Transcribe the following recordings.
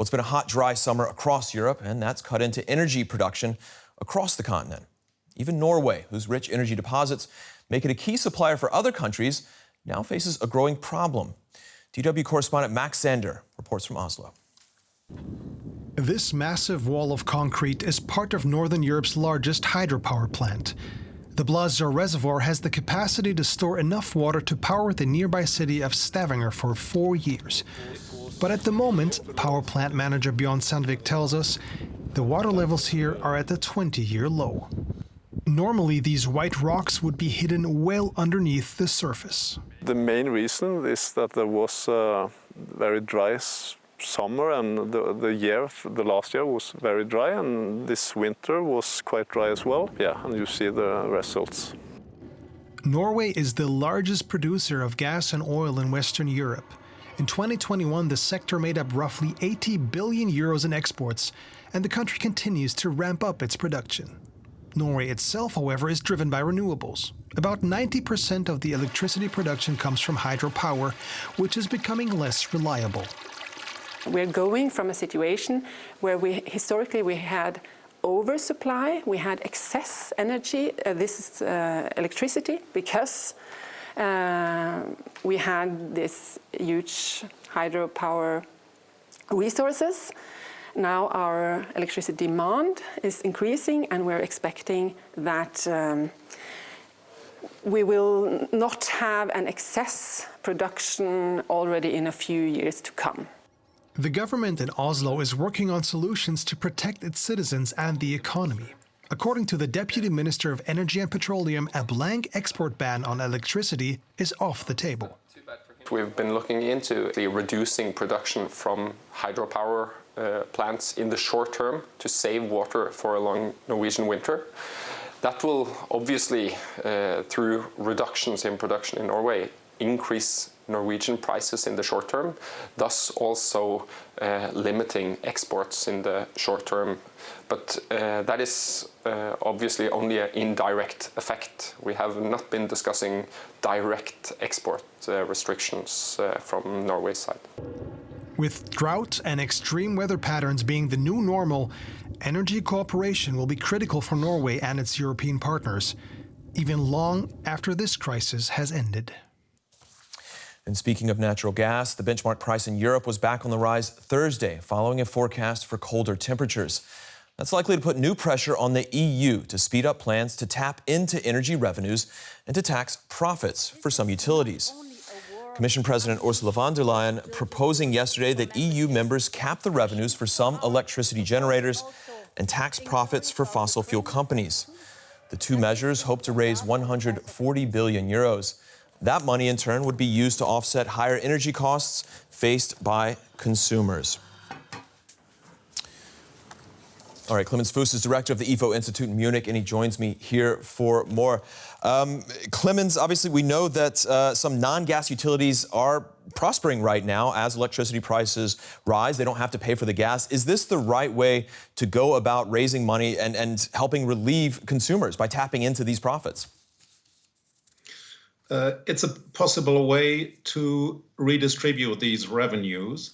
Well, it's been a hot, dry summer across Europe, and that's cut into energy production across the continent. Even Norway, whose rich energy deposits make it a key supplier for other countries, now faces a growing problem. DW correspondent Max Zander reports from Oslo. This massive wall of concrete is part of Northern Europe's largest hydropower plant. The Blazar reservoir has the capacity to store enough water to power the nearby city of Stavanger for 4 years. But at the moment, power plant manager Bjørn Sandvik tells us, the water levels here are at a 20-year low. Normally, these white rocks would be hidden well underneath the surface. The main reason is that there was a very dry summer, and the last year was very dry, and this winter was quite dry as well. Yeah, and you see the results. Norway is the largest producer of gas and oil in Western Europe. In 2021, the sector made up roughly 80 billion euros in exports, and the country continues to ramp up its production. Norway itself, however, is driven by renewables. About 90% of the electricity production comes from hydropower, which is becoming less reliable. We're going from a situation where historically we had oversupply, we had excess energy, this is electricity, because we had this huge hydropower resources. Now our electricity demand is increasing, and we're expecting that we will not have an excess production already in a few years to come. The government in Oslo is working on solutions to protect its citizens and the economy. According to the Deputy Minister of Energy and Petroleum, a blank export ban on electricity is off the table. We've been looking into reducing production from hydropower plants in the short term to save water for a long Norwegian winter. That will obviously, through reductions in production in Norway, increase Norwegian prices in the short term, thus also limiting exports in the short term. But that is obviously only an indirect effect. We have not been discussing direct export restrictions from Norway's side. With drought and extreme weather patterns being the new normal, energy cooperation will be critical for Norway and its European partners, even long after this crisis has ended. And speaking of natural gas, the benchmark price in Europe was back on the rise Thursday, following a forecast for colder temperatures. That's likely to put new pressure on the EU to speed up plans to tap into energy revenues and to tax profits for some utilities. Commission President Ursula von der Leyen proposing yesterday that EU members cap the revenues for some electricity generators and tax profits for fossil fuel companies. The two measures hope to raise 140 billion euros. That money, in turn, would be used to offset higher energy costs faced by consumers. All right, Clemens Fuß is director of the IFO Institute in Munich, and he joins me here for more. Clemens, obviously, we know that some non-gas utilities are prospering right now as electricity prices rise. They don't have to pay for the gas. Is this the right way to go about raising money and helping relieve consumers by tapping into these profits? It's a possible way to redistribute these revenues.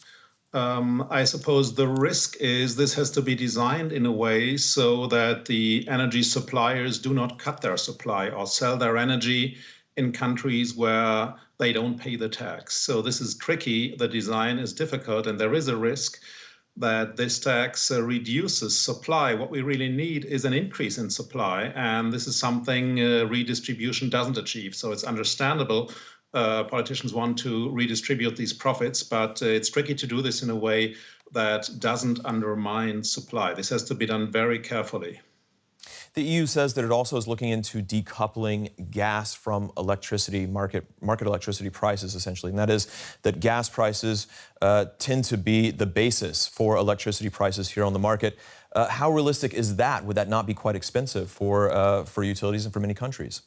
I suppose the risk is this has to be designed in a way so that the energy suppliers do not cut their supply or sell their energy in countries where they don't pay the tax. So this is tricky. The design is difficult, and there is a risk that this tax reduces supply. What we really need is an increase in supply, and this is something redistribution doesn't achieve. So it's understandable politicians want to redistribute these profits, but it's tricky to do this in a way that doesn't undermine supply. This has to be done very carefully. The EU says that it also is looking into decoupling gas from electricity, market electricity prices, essentially. And that is that gas prices tend to be the basis for electricity prices here on the market. How realistic is that? Would that not be quite expensive for utilities and for many countries?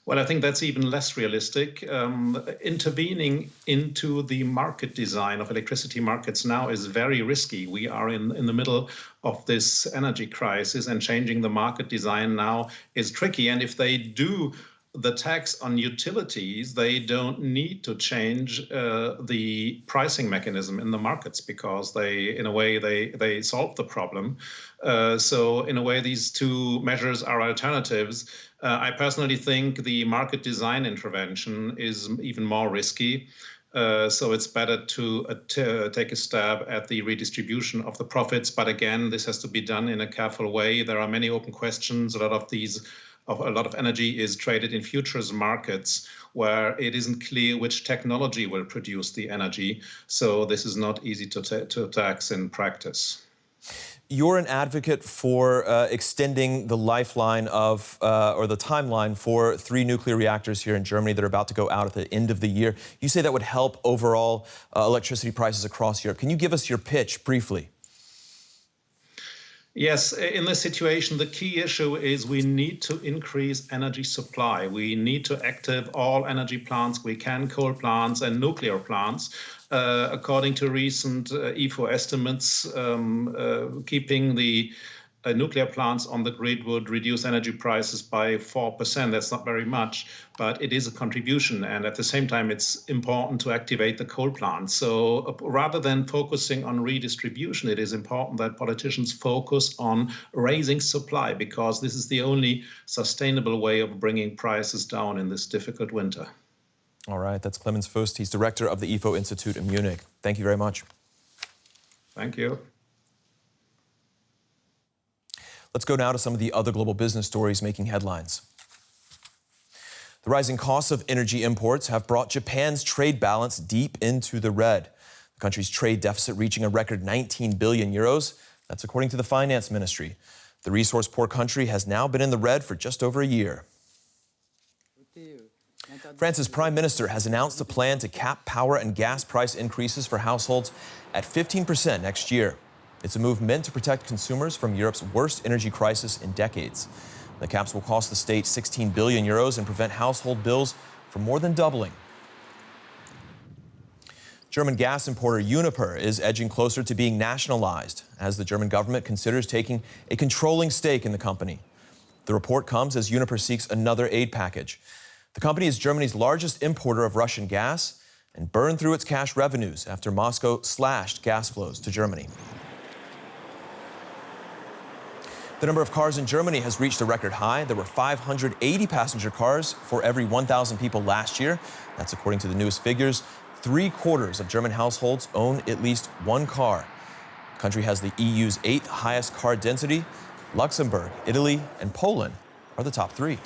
Well, I think that's even less realistic. Intervening into the market design of electricity markets now is very risky. We are in the middle of this energy crisis, and changing the market design now is tricky. And if they do the tax on utilities, they don't need to change the pricing mechanism in the markets because they, in a way, they solve the problem. So in a way, these two measures are alternatives. I personally think the market design intervention is even more risky. So it's better to take a stab at the redistribution of the profits. But again, this has to be done in a careful way. There are many open questions. A lot of energy is traded in futures markets where it isn't clear which technology will produce the energy. So this is not easy to tax in practice. You're an advocate for extending the lifeline of, or the timeline for 3 nuclear reactors here in Germany that are about to go out at the end of the year. You say that would help overall electricity prices across Europe. Can you give us your pitch briefly? Yes, in this situation, the key issue is we need to increase energy supply. We need to active all energy plants we can, coal plants and nuclear plants. According to recent IFO estimates, keeping the nuclear plants on the grid would reduce energy prices by 4%. That's not very much, but it is a contribution. And at the same time, it's important to activate the coal plants. So rather than focusing on redistribution, it is important that politicians focus on raising supply, because this is the only sustainable way of bringing prices down in this difficult winter. All right, that's Clemens Fust. He's director of the IFO Institute in Munich. Thank you very much. Thank you. Let's go now to some of the other global business stories making headlines. The rising costs of energy imports have brought Japan's trade balance deep into the red. The country's trade deficit reaching a record 19 billion euros. That's according to the finance ministry. The resource-poor country has now been in the red for just over a year. France's prime minister has announced a plan to cap power and gas price increases for households at 15% next year. It's a move meant to protect consumers from Europe's worst energy crisis in decades. The caps will cost the state 16 billion euros and prevent household bills from more than doubling. German gas importer Uniper is edging closer to being nationalized as the German government considers taking a controlling stake in the company. The report comes as Uniper seeks another aid package. The company is Germany's largest importer of Russian gas and burned through its cash revenues after Moscow slashed gas flows to Germany. The number of cars in Germany has reached a record high. There were 580 passenger cars for every 1,000 people last year. That's according to the newest figures. 3/4 of German households own at least one car. The country has the EU's 8th highest car density. Luxembourg, Italy, and Poland are the top 3.